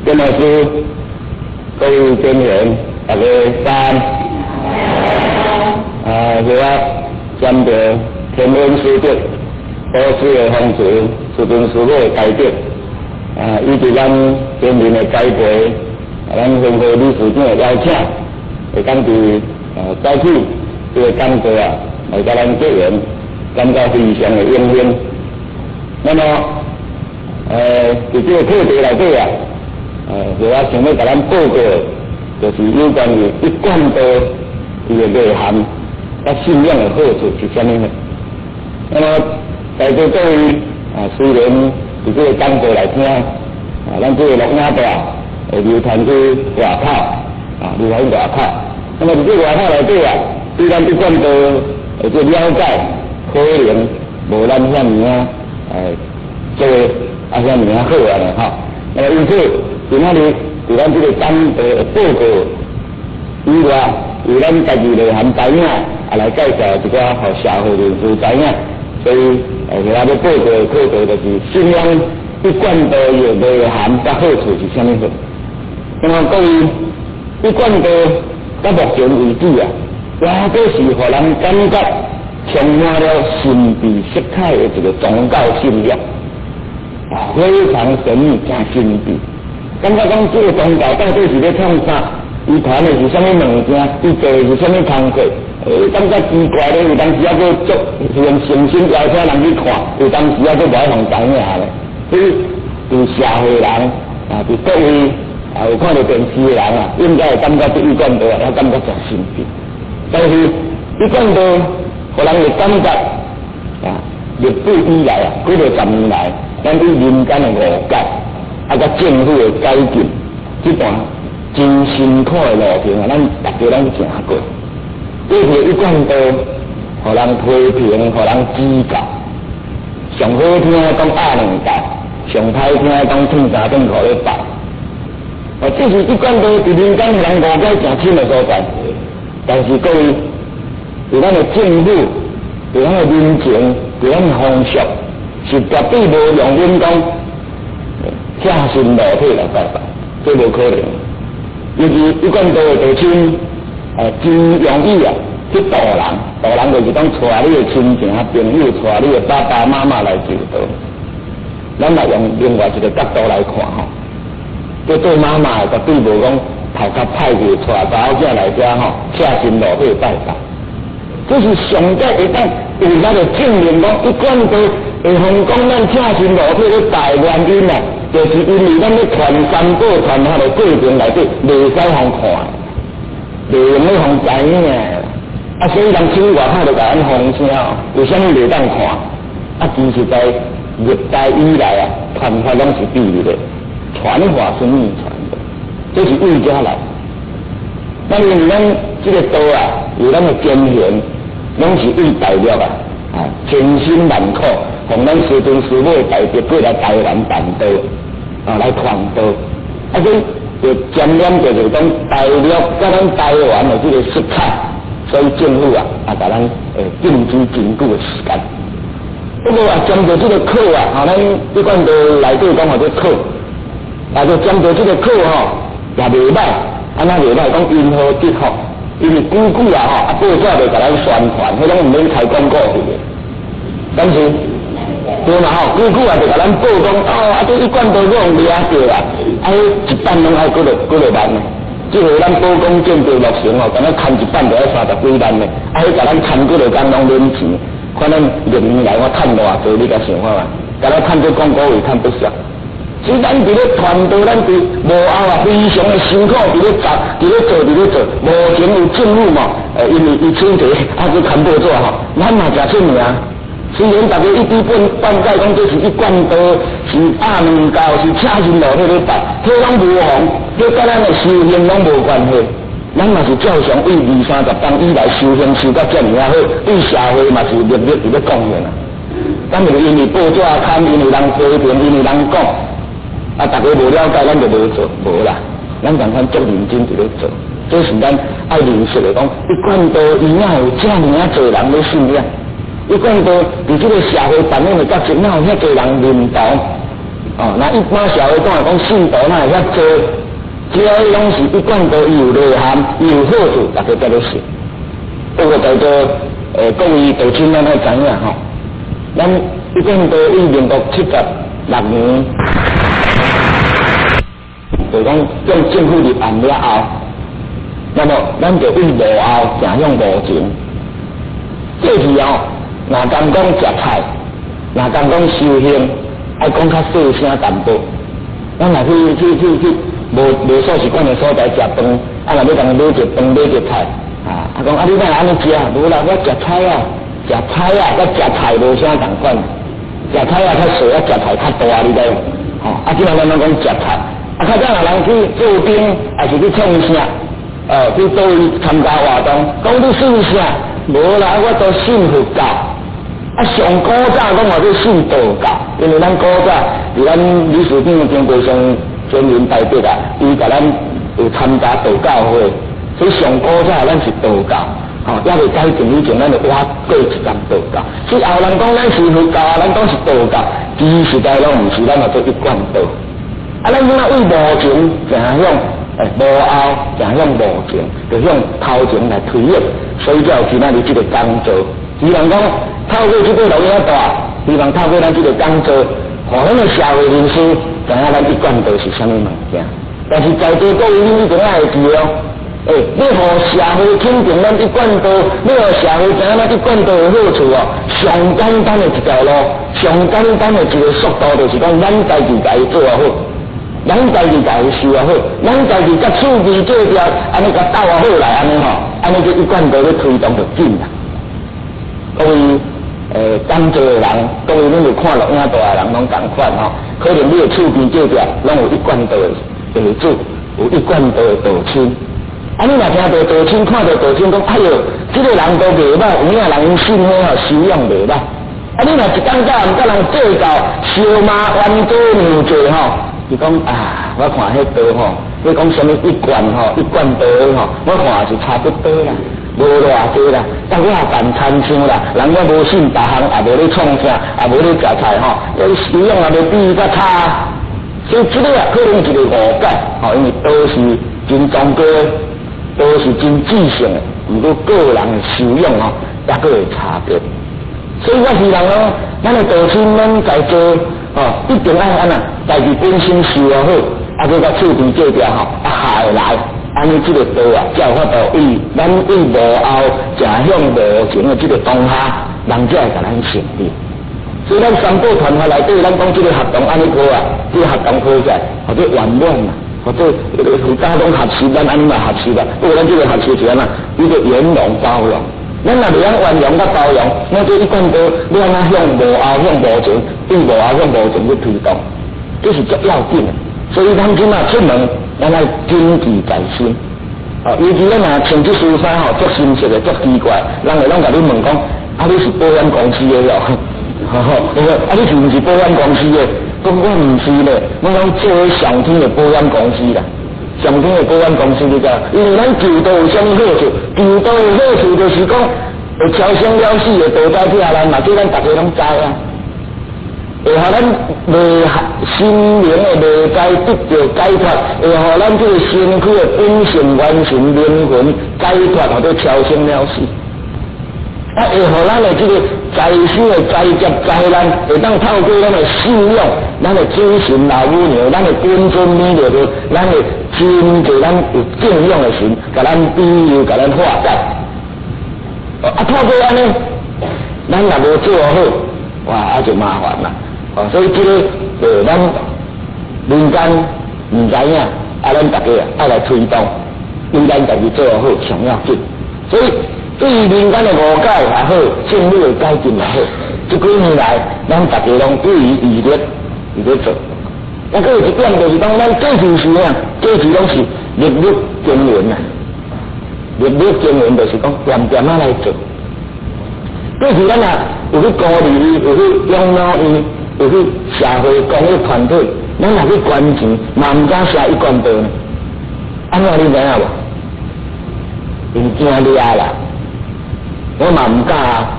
金老师，各位尊贤，大家三。我针对天文书籍、都市的风水、资本思维的改变，以及咱天人的栽培，咱丰富历史上的邀请，会讲伫早起这个感觉来甲咱结缘，感觉非常的应用。那么，伫这个课题内底我想要甲咱报告，就是有关于一贯道伊的内涵，甲信仰的好处是啥物呢？那么在座各位虽然伫这个讲座来听，咱这个录音带会流传去外口，流传外口。那么伫这外口内底对咱一贯道这个了解，可能无咱遐尔做遐尔好安尼吼。那么因此，在那里伫咱这个讲座的报告以外，为咱家己内涵知影，来介绍一寡互社会人士知影。所以，我要报告的课题就是信仰一贯道的内涵甲好处是啥物货。那么各位，一贯道到目前为止也都是互人感觉充满了神秘色彩的一个宗教信仰。非常神秘，真神秘。感觉讲这个宗教到底是咧创啥？伊传的是啥物物件？伊做的是啥物工作？感觉奇怪咧，有当时还佫做用诚心邀请人去看，有当时还佫无爱互知影咧。所以，对社会人对各位有看到电视的人应该会感觉对一贯道也感觉真神秘。但是一贯道，互人的感觉历史以来几多十年来。咱对民间的误解，甲政府的改进，这段真辛苦的路程咱大家拢行过。过去一贯道，互人批评，互人指教，上好听讲压两道，上歹听讲趁3顿块咧办。这是一贯道伫民间互人误解真深的所在。但是各位，对咱的政府，对咱的民情，对咱的风俗。是绝对无用恁讲贴身裸体来拜拜，这无可能。尤其一贯道的道亲，真容易去渡人，渡人就是讲带你的亲情朋友，带你的爸爸妈妈来就道。咱来用另外一个角度来看这做妈妈的绝对无讲头壳歹去带查某囝来遮贴身裸体拜拜。这是上帝会当有咱的证明讲一贯道。会红讲咱贴身裸体咧拜原因就是因为咱咧传三宝传下的过程内底袂使互看，袂用咧互知影所以人手外口就甲咱风声为什么袂当看？其实在历代以来传法拢是秘密的，传法是秘传的，这是为家来。那因为咱这个道有咱的经验，拢是为大陆千辛万苦。从咱师尊师母带着过来台湾办道来传道，所以就沾染着讲大陆甲咱台湾的这个色彩，所以政府甲咱定居真久的时间。不过针对这个课咱一贯道内底讲这课，就针对这个课也袂歹，安那袂歹讲因何结合，因为久久报纸就甲咱宣传，迄种唔免开广告去的，但是。对嘛久久就甲咱报讲这一贯道这种掠着一版拢爱几落万呢。即个咱报讲建筑落成敢若牵一版就要30几万呢，甲咱牵几落工拢免钱，看咱6年来我趁偌济，你甲想看嘛？甲咱趁这广告费趁不少。所以咱伫咧传道，咱伫幕后非常的辛苦，伫咧做，目前有政府嘛，因为伊请者去牵报纸咱嘛诚出名。虽然大家一直半解讲这是一贯道，是压两道，是贴身裸体咧拜，迄拢无红，迄甲咱的修行拢无关系。咱嘛是照常为20-30当以来修行修到遮尔好，对社会嘛是历历伫咧贡献咱就因为报纸刊，因为人批评，因为人讲，大家无了解，咱就无做，无啦。咱共款足认真伫咧做，这是咱爱认识的讲，一贯道伊哪有遮尔啊侪人咧信仰？一贯道伫这个社会扮演的角色，哪有遐侪人认同？哦，那一般社会讲来讲信徒哪会遐多？只要拢是一贯道伊有内涵，伊有好处，大家才咧信。不过在做各位道亲咱爱知影吼，咱一贯道以民国76年。就讲用政府立案了后，那么咱就为无后行向无前。这时候，若讲食菜，若讲修行，爱讲较细声淡薄。咱若去无所习惯的所在食饭，若要讲买一饭买一菜，讲你哪安尼食？无啦，我食菜甲食菜无啥同款，食菜较细，食菜较大，你知？即摆咱讲食菜。较早有人去做兵，还是去创啥？去倒位参加活动，讲你信啥？无啦，我都信佛教。上古早讲我都信道教，因为咱古早伫咱理事长经过上全人代表啊，伊甲咱有参加道教会，所以上古早咱是道教。也未改定以前，咱就挖过一站道教。所以后人讲咱是佛教，咱讲是道教，其实在拢毋是，咱嘛做一贯道。咱怎啊为无情行向无后，行向无情，就向头前来推演，所以才有今仔日这个工作。希望讲透过这个录音带，希望透过咱这个工作，互咱的社会人士知影咱一贯道是啥物物件。但是在座各位你一定要会记哦，你互社会肯定咱一贯道，你互社会知影咱一贯道的好处哦，上简单的一条路，上简单的一个速度，就是讲咱家己家己做好。咱家己家己修啊好，咱家己甲厝边做条，安尼甲斗啊好来安尼吼，安尼就一贯道咧推动就紧啦。各位工作的人，各位恁有看录影带的人拢同款吼，可能你的厝边做条拢有一贯道的地主，有一贯道的道亲。你若听到道亲，看到道亲讲，哎哟，这个人都袂歹，有影人信迄吼修养袂歹。你若一工甲人做到烧麻冤多牛罪吼。伊讲我看迄道吼，你讲什么一贯一贯道吼，我看是差不多啦，无偌济啦。但我也办餐厅啦，人我无信，别行也无咧创啥，也无咧食菜吼，修养也无比伊较差。所以这个可能一个误解因为都是真宗教，都是真知性的，不过个人的修养也佫有差别。所以我希望咱的道亲们在做。一定爱安家己本身修好，佮甲厝边做条下来，安尼这个道才有法度咱为无后行向无前的这个当下，人才会甲咱成立。所以咱三宝团体内底，咱讲这个合同安尼过这个合同过起来，或者圆满或者附加拢合适，咱安尼嘛合适啦。不过咱这个合适是安一个圆融包容。咱若袂晓圆融甲包容，那这一贯道你安那向无后向无前，对无后向无前去推动，这是足要紧的。所以咱今仔出门，咱要谨记在心。尤其咱若穿这恤衫足新鲜的，足奇怪，人会拢甲你问讲，你是保险公司的哦？你是毋是保险公司的？讲我毋是咧，我讲做上天的保险公司啦。上天的保险公司你知，因为咱求道有啥物好处？求道的好处就是讲会超生了死的道在听咱，嘛叫咱大家拢知啊。会互咱内心灵的内在得到解脱，会互咱这个身躯的本性完全灵魂解脱，或者超生了死。会互咱的这个在世的灾劫灾难，会当透过咱的信仰，咱的精神老母娘，咱的本尊弥勒佛，咱的真济咱有敬仰的神，甲咱庇佑，甲咱化解。透过安尼，咱若无做好，就麻烦啦。所以这个咱民间唔知影，咱大家爱来推动，民间家己做好上要紧。所以对于民间的误解也好，政府的改进也好，这几年来，咱大家拢对于预热做。还有一点就是讲，咱过去时过去拢是日日经营啊，日日经营就是讲点点来做。过去咱有去鼓励，有去养老院，有去社会公益团体，咱若去捐钱，嘛唔敢写1贯道呢。安怎你知影无？因惊掠啦，我嘛唔敢啊。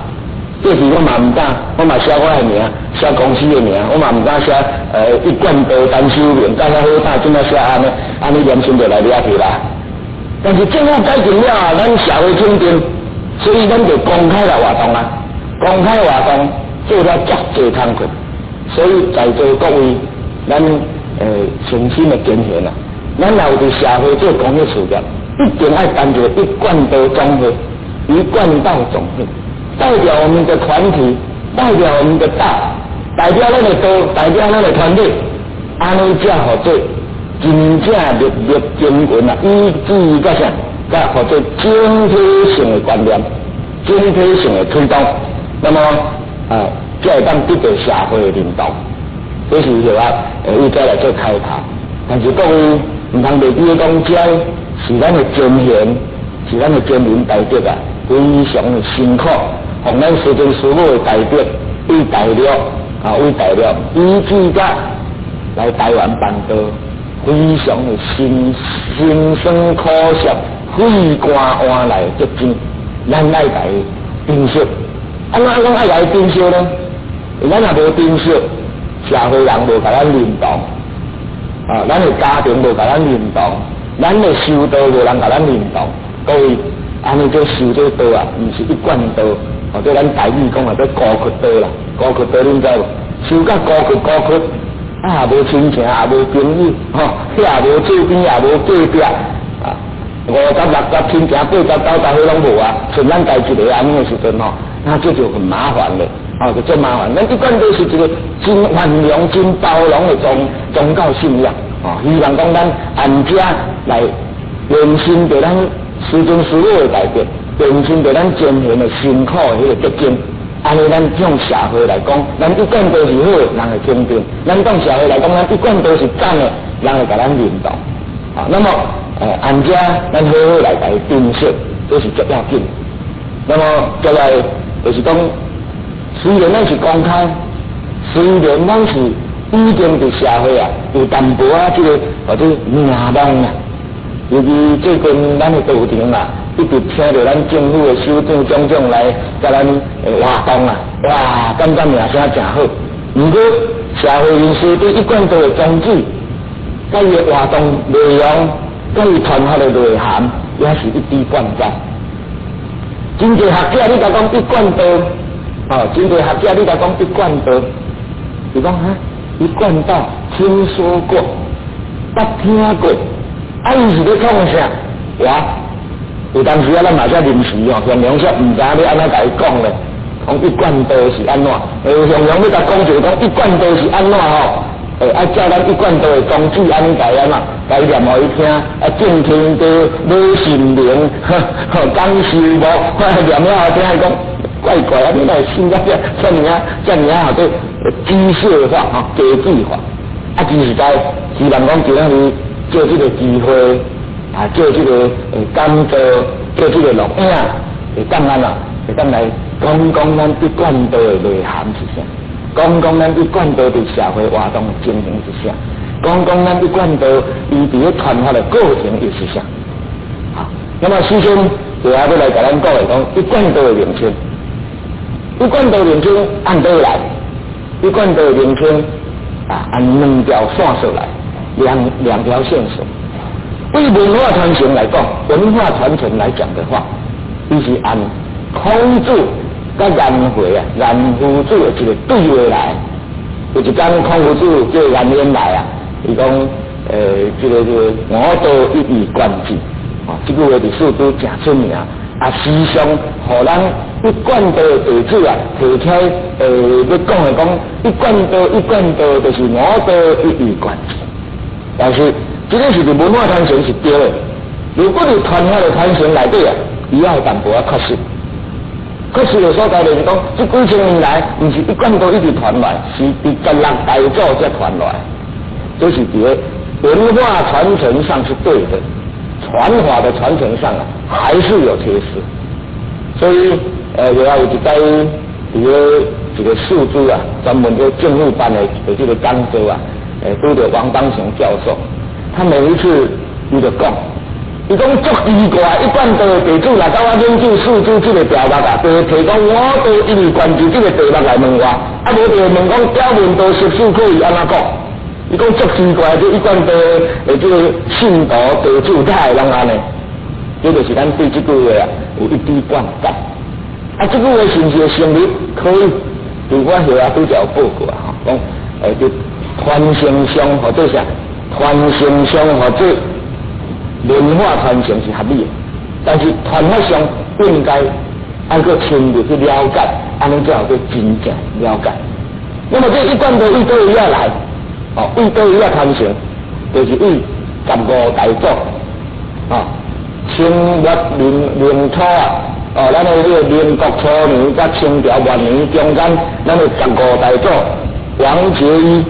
过去我嘛唔敢，我嘛写我的名，写公司的名，我嘛唔敢写1贯道单收名，干遐好大，怎么写安尼良心就来掠去啦。但是政府改进了啊，咱社会肯定，所以咱就公开来活动啊，公开活动做了足济工课，所以在座各位，咱诚心的捐献啊，咱若有伫社会做公益事业，一定要办一个1贯道总会，1贯道总会。代表我们的团体，代表我们的道，代表咱的道，代表咱的团队，安尼才好做真正日日经营啊，以至甲啥，甲或者整体性的观念，整体性的推动，那么才会当得到社会的领导。这是就伊再来做开头，但是各位唔通袂记得讲，这是咱的尊严，是咱的人民代表啊，非常的辛苦。从咱时政事务的代表为代表以至甲来台湾办道，非常的辛酸苦涩，费肝换来结晶，咱爱来珍惜。安怎讲爱来珍惜呢？咱若无珍惜，社会人无甲咱认同，咱的家庭无甲咱认同，咱的修道无人甲咱认同，各位安尼做修这道啊，毋是1贯道。或者咱台语讲啊，叫孤缺道啦，孤缺道恁知无？修到孤缺，啊无亲情，也无朋友，也无做边，也无隔壁，50、60亲情，80、90岁拢无啊，剩咱家一个安尼的时阵那这就很麻烦了，就真麻烦。咱1贯道是一个真宽容、真包容的宗教信仰，希望讲咱安家来延伸对咱时政事务的代表。延伸着咱捐献的辛苦的迄个结晶，安尼咱向社会来讲，咱1贯道是好的，人会肯定；咱向社会来讲，咱1贯道是赞的，人会甲咱认同。那么安家咱好好来甲伊珍惜，这是足要紧。那么再来就是讲，虽然咱是公开，虽然咱是已经伫社会有淡薄这个或者名望啊，尤其最近咱的道场一直听到咱政府的首长种种来甲咱活动哇，感觉名声真好。不过社会人士对1贯道的宗旨、甲伊的活动内容、甲伊传发的内涵，也是一知半解。真侪学者你甲讲1贯道，真侪学者你甲讲1贯道，是讲1贯道听说过，捌听过，伊是咧创啥？有当时咱嘛才临时向良说，唔知要安怎甲伊讲咧，讲1贯道是安怎？向良要甲讲就讲1贯道是安怎爱照咱1贯道的宗旨安尼甲伊甲伊念互伊听，正天道、无心灵、讲修无，念了后听伊讲怪怪你来信到这么好做机械化科技化，其实在希望讲今仔日借这个机会。做这个感召，做这个录影，会当咱会当来讲咱1贯道的内涵是啥，讲咱1贯道对社会活动的经营是啥，讲咱1贯道伊伫咧传发的过程又是啥。那么首先就要来甲咱讲1贯道的名称，1贯道名称按倒来，1贯道的名称按2条线索来，两条线索。对文化传承来讲，文化传承来讲的话，伊是按孔子甲颜回颜夫子的一个对话来。有一天孔夫子叫颜渊来伊讲这个我道一以贯之，这句话伫四都真出名。时常互咱1贯道的弟子提起要讲的讲1贯道就是我道一以贯之，但是。这个是文化传承是对的，如果你传发的传承内底伊要淡薄确实。确实的所在就是讲，这几千年来，不是1贯道一直传来，是伫16代祖才传来。这是伫文化传承上是对的，传法的传承上还是有缺失。所以，有一代伊个一个数字啊，专门做政府办的这个讲座啊，拄着王邦雄教授，他每一次伊就讲，伊讲足奇怪，一般都地主来到我研究数字这个条目啊，就提讲我都一直关注这个题目来问我，啊无就问讲表面都实事可以安怎讲？伊讲足奇怪，这一般都这个信徒地主太人安尼，这就是咱对这句话啊有一滴灌溉。啊，这句话是不是成立？可以，如我后啊都有报过啊，讲就传承上或者啥，传承上或者文化传承是合理的，但是传法上不应该按个深入去了解，安尼才好去真正了解。那么这一贯都为倒位啊来，为倒位啊传承，就是为15大祖清末年初啊。咱的这个民国初年甲清朝末年中间，咱的15大祖王杰一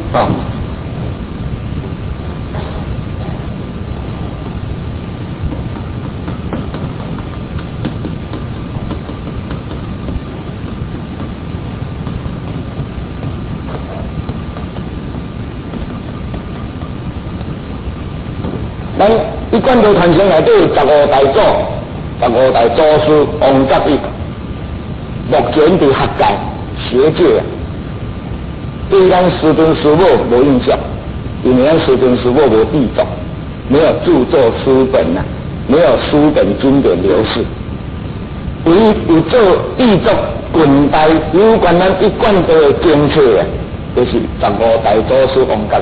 咱一贯都传承内底15大祖。15大祖师王哲一，目前伫学界学界对咱师尊师母无印象，因为咱师尊师母无译作，没有著作书本啊，没有书本经典流逝。唯一有做译作近代有关咱一贯的政策啊，就是15大祖师王哲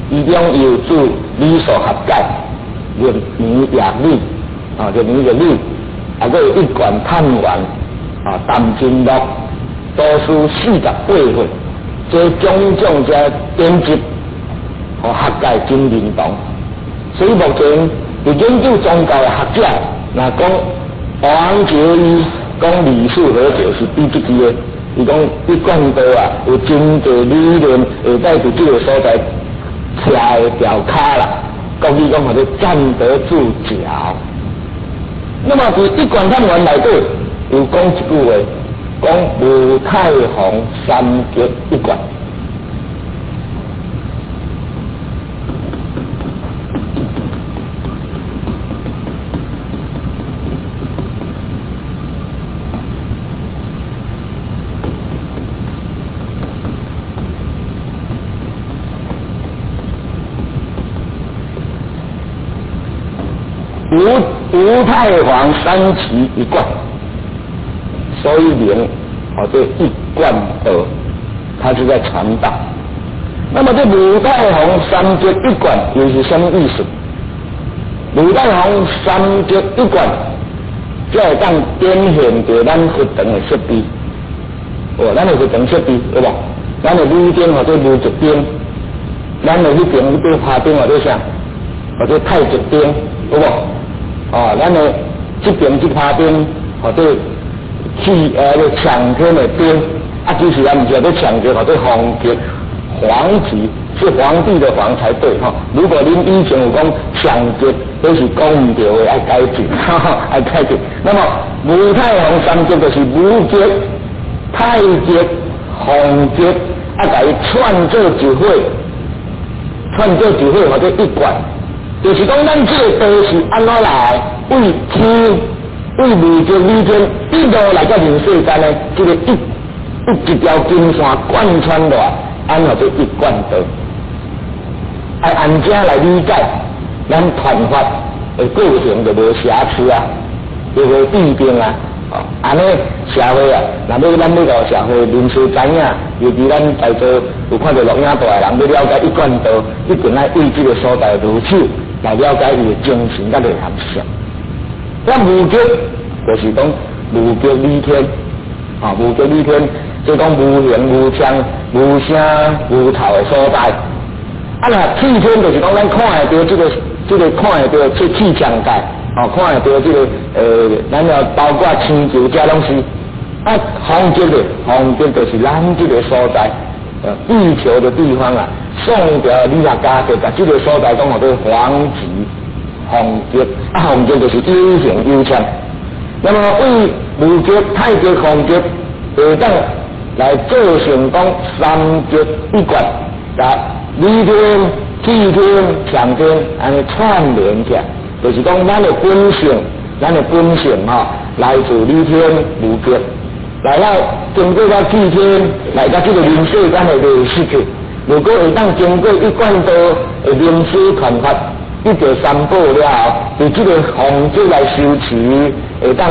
一，其中有著理数学界、历年夜历。就名个历，还有一贯探源谈经录，多书48份，这种种这典籍，和学界真认同。所以目前伫研究宗教的学者，那讲王杰一讲历史学就是比这支的，伊讲一贯道啊有真侪理论会带伫这个所在徛的条卡啦，国语讲或者站得住脚。那么伫一贯探源内底有讲一句话，讲吴太洪三绝一贯。吴太皇三奇一贯，所以名这一贯道，它是在传道。那么这吴太皇三绝一贯又是什么意思？吴太皇三绝一贯，才会当展现着咱佛堂的设备。咱的佛堂设备有无？咱的女灯或者女烛灯，咱的迄边迄个花灯或者啥，或者太极灯有无？咱的这边这花灯或者抢天的灯，其实咱唔是要抢天或者皇极，皇极是皇帝的皇才对如果您以前有讲抢极，都是讲唔对的，要改正，要改正。那么吴太皇三绝就是武极、太极、皇极，甲伊串做一会，或者一贯。就是讲，咱这个道是安怎来？为天、为宇宙里天一路来到人世间呢？这个一条金线贯穿来，安怎做一贯道？要按这来理解，咱传法的过程就无瑕疵啊，就无弊病啊。安尼社会啊，若要咱要个社会人士知影，尤其咱在座有看到录影带的人，要了解一贯道，一定要为这个所在入手。来了解伊的精神甲内涵上，咱武极就是讲武极理天，武极理天，即讲无形无相无声无头的所在。若气天就是讲咱看会到这个看会到这气象界，看会到这个咱要包括星球这拢是。皇极就是咱这个所在。地球的地方啊，宋朝理学家就把这个所在讲做皇极、皇极，皇极就是有形有相。那么为武极、太极、皇极会当来做成讲三极一贯，甲理天、气天、强天安尼串联起来，就是讲咱的本性，来自理天无极，来到经过到气天，来到这个人世间的历史去。如果会当经过一贯道的名师传法，一条三宝了后，伫这个方式来修持，会当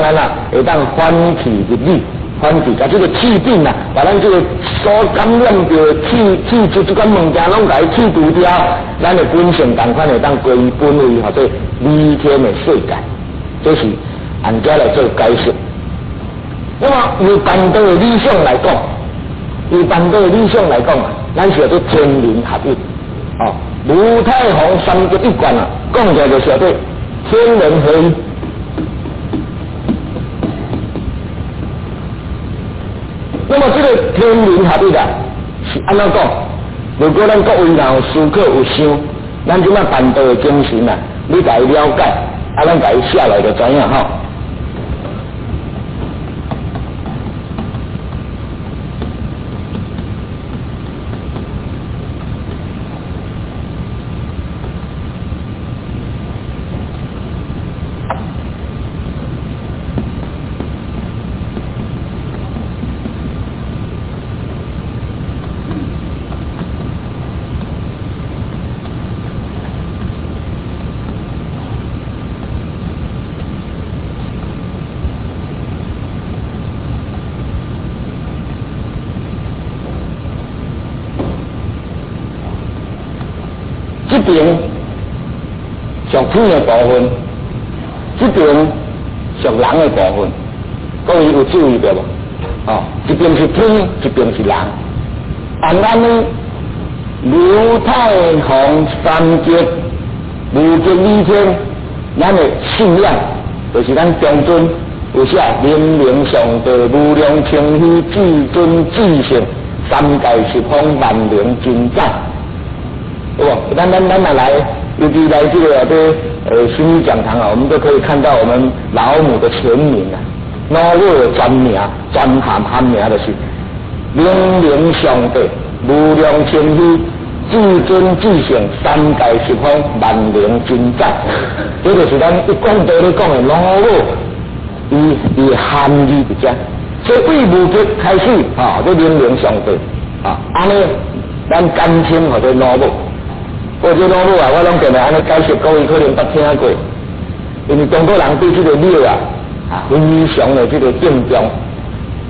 会当反气入理，反气甲这个气病啊，把咱这个所感染到气质这款物件拢甲伊去除掉，咱的本性同款会当归本为或者理天的世界，这是按家来做解释。那么由办道的理想来讲，咱是要做天人合一，哦，如太洪三极一贯啊，讲起来就是要做天人合一。那么这个天人合一啊，是安怎讲？如果咱各位若有思考有想，咱即摆办道的精神啊，你甲伊了解，啊，咱甲伊写来就知影吼。这边属天的部分，这边属人的部分，各位有注意到无？哦，一边是天，一边是人。按咱呢，如太洪三极，无极理天，咱的信仰就是咱中尊有写明明上帝无量清虚至尊至圣，三界十方万灵真赞。对不？咱来，尤其来这个心理讲堂啊，我们都可以看到我们老母的全名啊，老母的全名、全含名就是明明上帝无量清虚至尊至圣，三界十方万灵真赞。这就是咱一讲道咧讲的老母，伊含义伫遮。所以为无极开始啊，这明明上帝啊，安尼咱简称或者老母。或者老母啊，我拢定来安尼解释，各位可能捌听过，因为中国人对这个庙啊，非常的这个敬重。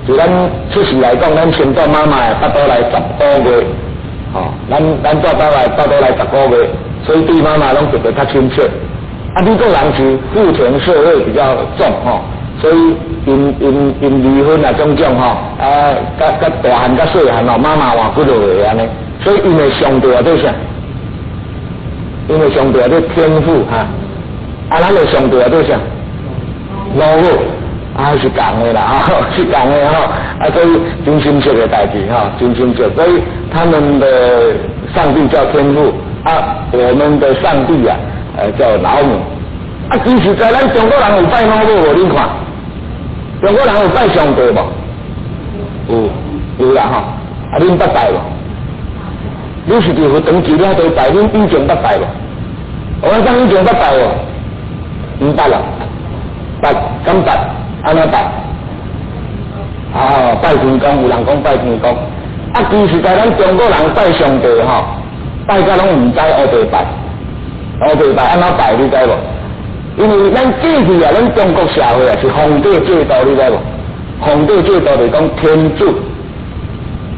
就咱出世来讲，咱先到妈妈巴肚来10个月，哦，咱爸爸来巴肚来10个月，所以对妈妈拢特别较亲切。啊，美国人是父权社会比较重吼，所以因离婚啊种种吼，甲大汉甲细汉吼，妈妈换几落个安尼，所以因的上帝啊，对啥？因为上帝啊，这天赋哈，咱的上帝啊，对啥？老母啊，是共的啦，是共的所以真心切的代志真心切。所以他们的上帝叫天父我们的上帝啊，叫老母其实在咱中国人有拜老母无？你看，中国人有拜上帝无？有啦恁捌拜无？你是伫佛堂寺了都拜，恁以前捌拜无？我讲以前捌拜无？唔捌啦，捌敢捌？安怎捌？拜天公，有人讲拜天公。其实在咱中国人拜上帝拜甲拢唔知黑白拜，黑白拜安怎拜？你知无？因为咱过去咱中国社会是皇帝制度，你知无？皇帝制度就是讲天主。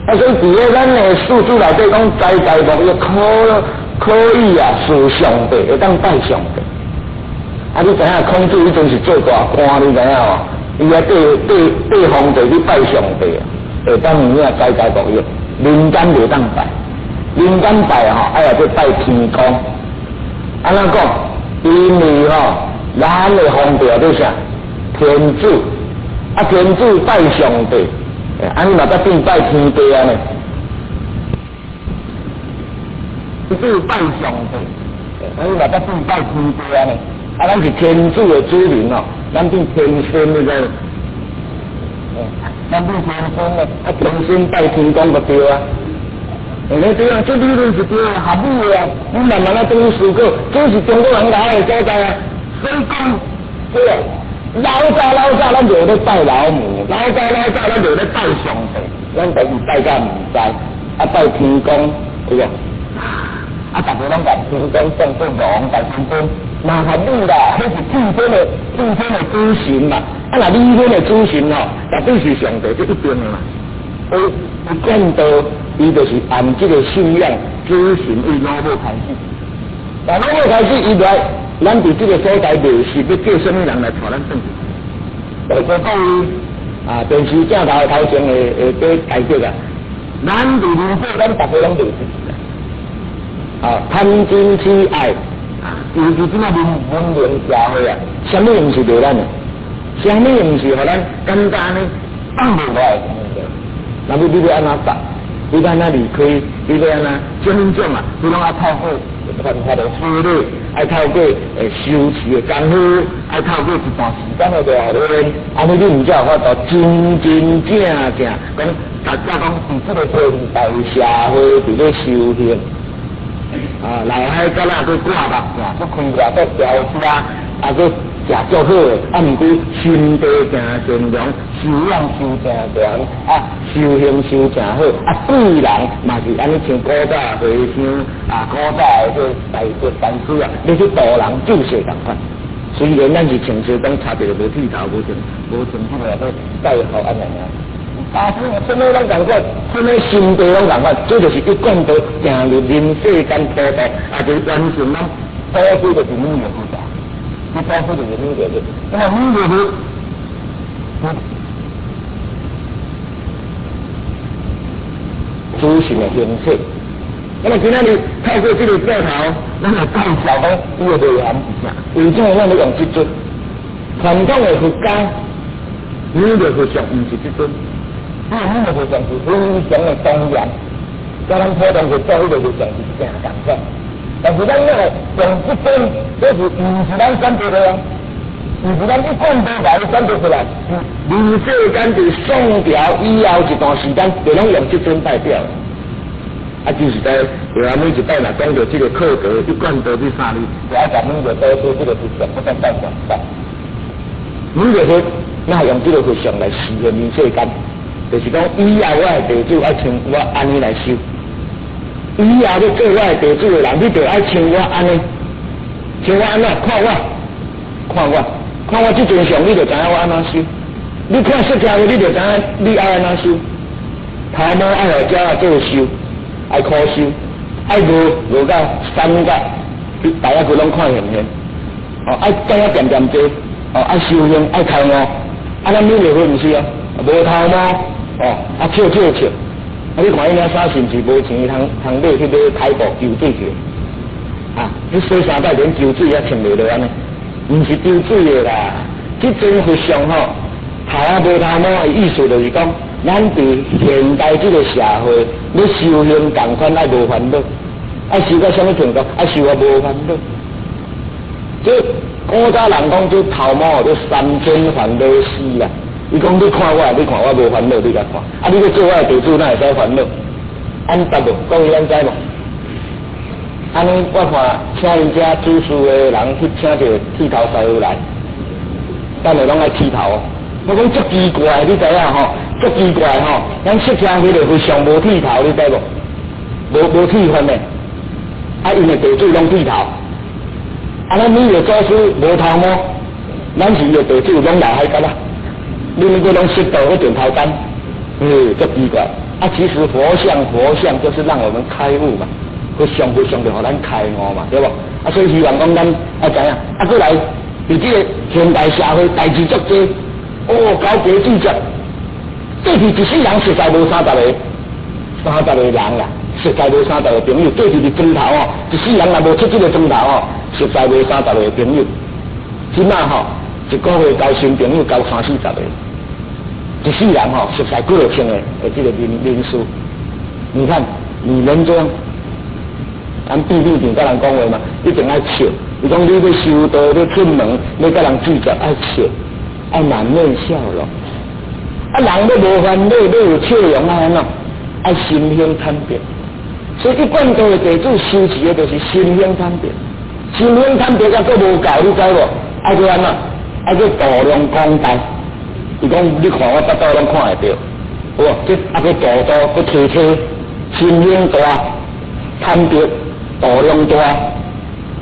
所以伫咧咱的数字内底讲，在牧业可以事上帝，会当拜上帝。你知影孔子以前是做大官，你知影无？伊对皇帝去拜上帝会当有影在牧业，民间袂当拜，民间拜要去拜天公。安怎讲？因为咱的皇帝对啥？天主，天主拜上帝。安尼嘛，才变拜天地呢？天主拜上帝，安尼嘛，才变拜天地呢？咱是天主的子民咱变天仙，你知？咱不天孙呢，天孙拜天公就对啊。你对啊，这理论是对啊，合理的啊。你慢慢啊，等于思考，这是中国人来的所在啊。所以讲，对啊，老早咱就咧拜老母，老早咱就咧拜上帝，咱就是拜甲唔知，啊拜天公，对啊。啊，大家拢讲天公送送王拜天公，嘛合理啦，迄是天天的主神嘛。啊，那理论的主神吼，绝对是上帝，这一定的嘛。一见到伊就是按这个信仰主神为老母开始，但老母开始以来，咱伫这个所在未是要叫什么人来带咱转去。就讲啊，电视镜头前会俾解决啊。咱伫人生，咱大家拢未知啊，贪嗔痴爱啊，尤其这个文明社会啊，什么唔是对咱的，什么唔是互咱简单的放不来。那你要安怎办？你要安怎离开？你要安怎种种啊？你拢要透过办法的思虑，要透过修持的功夫，要透过一段时间的磨练，安尼你唔才有法度真正讲大家讲伫这个现代社会伫咧修行啊，内海甲那去挂目镜，去开外去调车，啊去。食足好诶，啊，毋过心地诚善良，修养修诚强，啊，修行修诚好，啊，对人嘛是安尼像古早和尚啊，古早诶个大佛禅师啊，你去度人就是共款。虽然咱是穿西装插着无剃头，无穿迄个个戴好安尼啊，啊，什么拢共款，什么心地拢共款，这就是一贯到行入人世间道道，啊，就完全咱多数就是女的负责。你包括就是女的，那么女的是，主神的形式。那么今天你透过这个教头，咱来介绍讲伊的内涵是啥？为什么咱要用这尊？传统的佛家，女的佛像唔是这尊，女的佛像是非常的庄严，跟咱普通佛教迄个佛像是正共款。但是咱那个用这尊，这是唔是咱选择的啊？唔是咱一贯都来选择出来。人世间就宋朝以后一段时间，就拢用这尊代表。啊，就是在每一代若讲到这个课格一贯到这三字，就要讲每个都说这个佛像不能再广泛。每个佛那用这个佛像来示现人世间，就是讲以后我的地主要像我安尼来修。以后要做我的地主的人，你就爱像我安尼，像我安怎看我这尊像，你就知影我安怎修。你看释迦的，你就知影你爱安怎修。头毛爱互鸟啊做修，爱苦修，爱无到三界，大家佢拢看现现。哦，爱跟我点点做，哦，爱修行，爱开悟，啊，咱女的唔是啊，无头毛，哦，啊笑。啊！你看伊那衫是毋是无钱，通买去买海布救水去？啊！你洗衫摆连救水也穿袂落安尼，毋是救水的啦。这尊佛像吼，头啊无头毛的意思就是讲，咱伫现代这个社会，你修行共款爱无烦恼，爱修到什么程度？爱修啊无烦恼。这古早人讲这头毛叫三千烦恼丝啊。伊讲你看我无烦恼，你甲看。啊，你要做我的地主，哪会使烦恼？安答无？讲伊安知无？安尼我看请因遮主事的人去请一个剃头师傅来，咱就拢爱剃头。我讲足奇怪，你知影吼？足奇怪吼！咱释迦迄个佛像无剃头，你知无？无剃分的。啊，因的地主拢剃头。啊，咱女的祖师无头毛，咱是的地主拢老海干啦。你们这种识到一点头干，这奇怪。啊，其实佛像就是让我们开悟嘛，佛像就让咱开悟嘛，对不？啊，所以希望讲咱啊怎样？啊，过来，伫这个现代社会代志足多，哦，交国际节，过去一世人实在无30个人啦，实在无30个朋友。过去的砖头哦，一世人若无出这个砖头哦，实在无30个朋友。即马吼。一个月交新朋友交30-40个，一世人吼实在几落千的这个人数。你看，你能这样？咱毕竟跟人讲话嘛，一定爱笑。伊讲你要修道，要出门，要跟人聚集，爱笑，爱满面笑容。啊，人要无烦恼，要有笑容啊，安怎？爱心兴坦别。所以一贯道的地主修持的就是心兴坦别，心兴坦别还佫无够，你知无？爱去安怎？爱去度量广大。伊讲你看我八道拢看会到，哦，这啊去度佗提车，心兴大，坦别，度量大，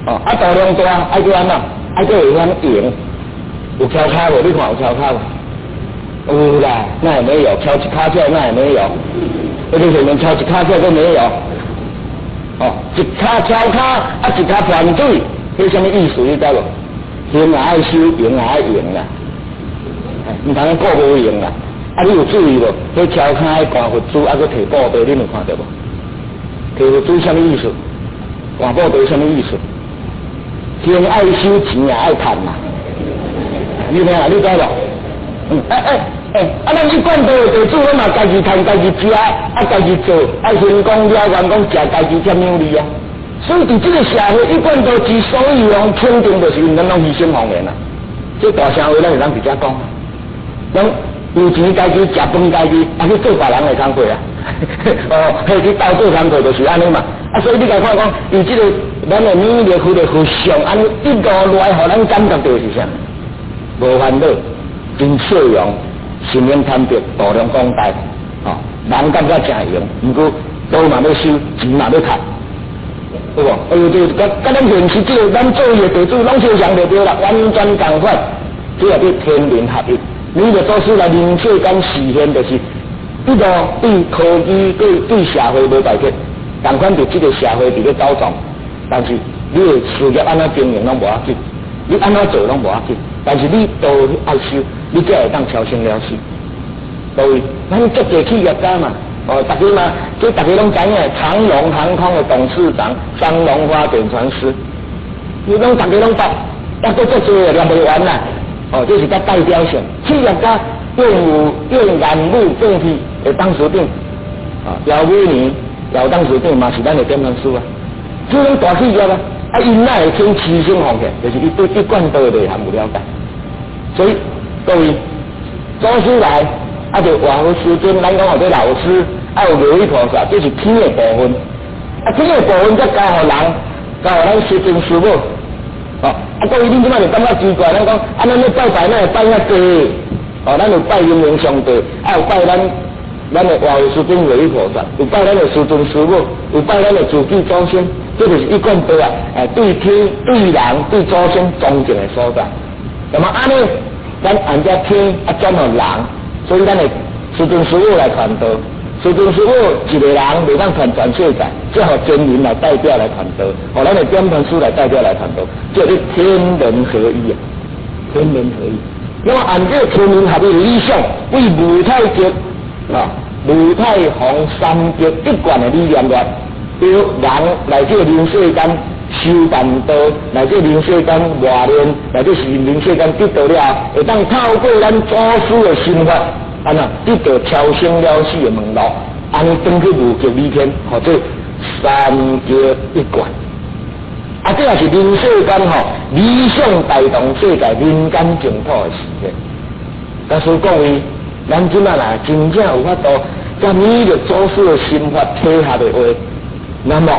哦，啊度量大爱去安怎？爱去会晓用，有翘脚无？你看有翘脚无？有啦，那也没有，翘一脚脚那也没有，而且连翘一脚脚都没有。哦，一脚翘脚，啊一脚盘水，迄什么意思？你知无？行也爱修，用也爱用啦。唔通顾无用啦。啊，你有注意无？迄翘脚爱挂佛珠，啊，佮摕布袋，你有看到无？摕佛珠什么意思？挂布袋什么意思？行爱修，钱也爱赚嘛。你听啊，你知无？啊，咱一贯道的地主，咱嘛家己赚，家己食，啊，家己做，啊，成功了，员工食家己占有利啊。所以，伫这个社会，一贯道之所以用肯定，就是因咱拢牺牲奉献啦。这大声话，咱是咱直接讲，咱有钱家己食饭家己，啊去做别人的工作啊。哦，迄去斗做工作就是安尼嘛。啊，所以你来看讲，伊这个咱的免疫力、恢复上，安尼一路来，互咱感觉到是啥？无烦恼，真笑容。心灵坦白，度量广大，哦，人感觉真用，不过刀嘛要收，钱嘛要赚，对无？哎呦，就甲咱现实这个，咱做业地主拢相像就对啦，完全相反，这也叫天人合一。你就做出来人世间实现，就是一个对科技、对社会无排斥，同款就这个社会伫咧走动，但是你的事业安怎经营拢无要紧，你安怎做拢无要紧，但是你都爱修。你才会当超生了事，所以咱足侪企业家嘛，哦，大家嘛，这大家拢知影，长荣航空的董事长张荣发典传师，伊拢大家拢捌，也都足侪念袂完啦，哦，这是甲代表性，企业家用南路政府的董事长，啊，姚伟年姚董事长嘛是咱的典传师啊，这种大企业啊，啊，因哪会肯牺牲奉献，就是伊对一贯道的内涵有了解，所以。各位，祖师来，啊，就华佛师尊，咱讲或者老师，啊有如意菩萨，这是天的部分。啊，天的部分才教互人，教互咱师尊师母。哦，啊，各位，恁即摆就感觉奇怪，咱讲，啊，咱咧拜拜，咱会拜遐多，哦，咱有拜阴阳上帝，啊，有拜咱的华佛师尊如意菩萨，有拜咱的师尊师母，有拜咱的祖祖祖先，这就是一贯道啊，对天、对人、对祖先尊敬的所在。那么安尼。咱按照天啊转互人，所以咱的师尊师父来传道。师尊师父一个人袂当传全世界，只互真人来代表来传道，互咱的典传师来代表来传道，这是天人合一啊！天人合一。那么按这天人合一的理想，为武太极啊、武太洪三极一贯的理念来，由人来这人世间。修办道，乃至人世间活练，乃至是人世间得到了，会当透过咱祖师的心法，安那得到超生了死的门路，安尼登去无极理天，或者三极一贯。啊，这也是人世间吼理想带动世界人间净土的事情。但是各位，咱即摆啦，真正有法度，甲你着祖师的心法贴下的话，那么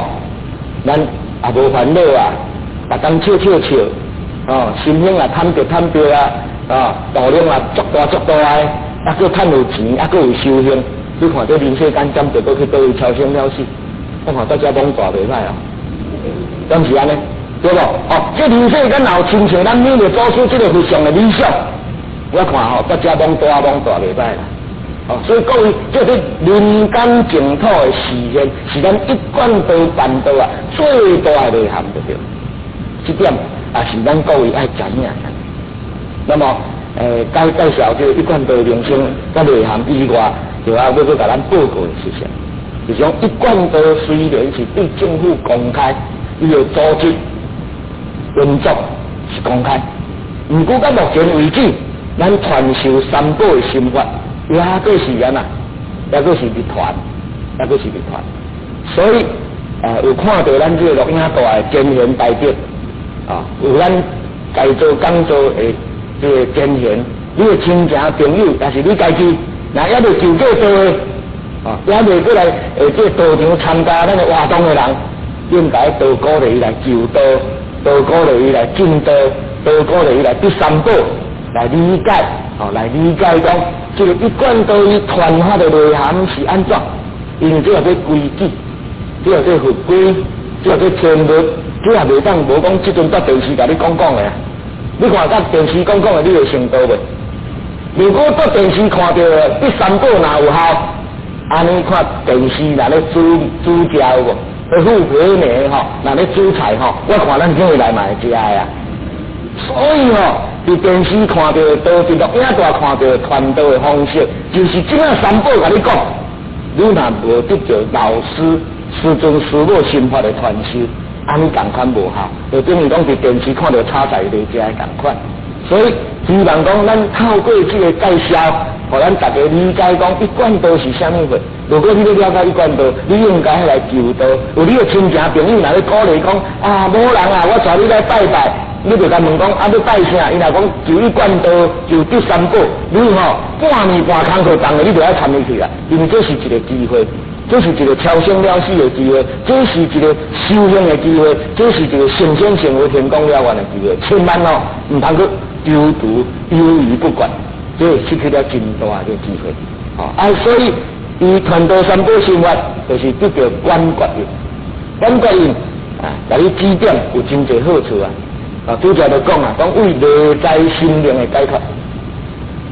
咱。也无烦恼啊，逐工笑笑笑，哦，心胸也坦白啊，啊，道量也足大的，啊，佮趁有钱，啊，佮有修行，你看这人世间怎着佮去倒位超生了死？我看大家拢大袂歹啊，敢是安尼？对无？哦，这人世间有亲像咱每个祖师这个非常的理想，我看吼，大家拢大袂歹啦。哦，所以各位，这是人间净土的实现，是咱一贯道办道啊最大的内涵就对。这点也是咱各位爱知影。那么，介绍这一贯道名称甲内涵以外，就要甲咱报告的事情，就是讲一贯道虽然是对政府公开，伊的组织运作是公开，不过到目前为止，咱传授三宝的心法。也个是安那，也个是集团，所以有看到咱这个录影带的前贤代表啊，有咱该做讲座的这个前贤，你的亲戚朋友，但是你家己那也未求过道的，也未过来这道场参加咱个活动的人，应该多鼓励伊来求道，多鼓励伊来进道，多鼓励伊来第三宝来理解，来理解讲，这个一贯道伊传法的内涵是安怎？因为这个规矩，这个法规，这个天律，这也袂当无讲即阵在电视甲你讲的啊。你看甲电视讲的，你会成道袂？如果在电视看到第三宝哪有效？安尼看电视哪咧煮食有无？去富婆呢哪咧煮菜我看咱今日来嘛会食的啊。所以伫电视看到的，都伫录影带看到的传道的方式，就是即个三宝甲你讲，你若无得到老师师尊师母心法的传授，安尼共款无效，就等于讲伫电视看到炒菜类食的共款。所以希望讲咱透过这个介绍，互咱大家理解讲一贯道是啥物货。如果你要了解一贯道，你应该来求道。有你的亲戚朋友若咧鼓励讲某人啊，我带你来拜拜，你就甲问讲要拜啥？伊若讲求一贯道，求第三宝，你半年半工课当的，你就要参与去啊，因为这是一个机会。这是一个超生了死的机会，这是一个修行的机会，这是一个成仙成为天公了愿的机会。千万唔通去丢毒忧于不管，这失去了真大的机会。所以伊传道三宝心法，就是得到观觉印。观觉印甲你指点有真侪好处啊！拄则就讲讲为内在心灵的解脱。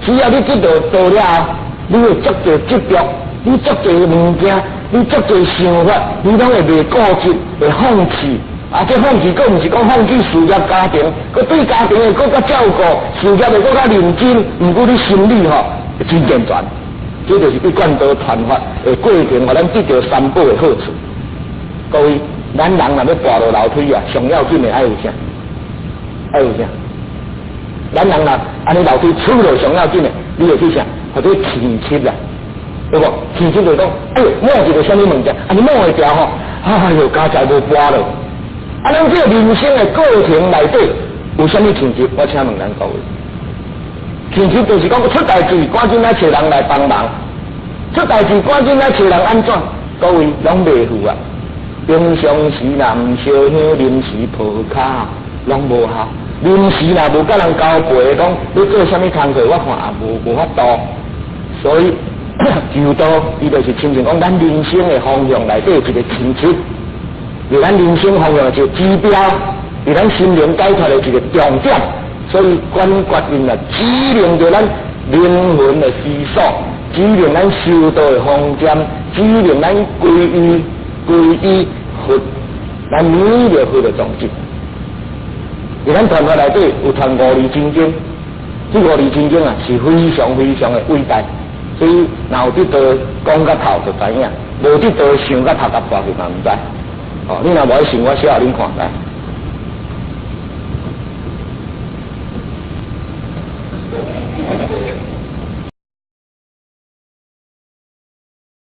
只要你得到道了，你会足够执着。你足侪物件，你足侪想法，你拢会袂固执，会放弃。这放弃，佫毋是讲放弃事业、家庭，佫对家庭会佫较照顾，事业会佫较认真。毋过你心理真健全，这就是一贯道传法的过程，互咱得到三宝的好处。各位，咱人若要跋落楼梯啊，上要紧的爱有啥？爱有啥？咱人若安尼楼梯出落上要紧的，你会去啥？或者气切啦。对不？其实就讲，哎呦，摸一个什么物件，你摸会掉哎呦，家财无搬了。咱这个人生的过程内底有什么情节？我请问咱各位，情节就是讲出代志，赶紧来找人来帮忙；出代志，赶紧来找人安怎？各位拢袂赴啊！平常时若唔烧香，临时抱卡，拢无效。临时若无甲人交陪，讲你做什么工作，我看也无法度，所以。求道，伊就是亲像讲咱人生的方向内底一个清晰，是咱人生方向的一个指标，是咱心灵解脱的一个重点。所以观觉印指明着咱灵魂的思索，指明咱修道的方针，指明咱皈依佛，咱念着佛的宗旨。而咱传法内底有传五字真经，这五字真经是非常非常的伟大。所以，若有得到讲到头就知影，无得到想到头甲破去嘛唔知。你若无爱信，我写互恁看来。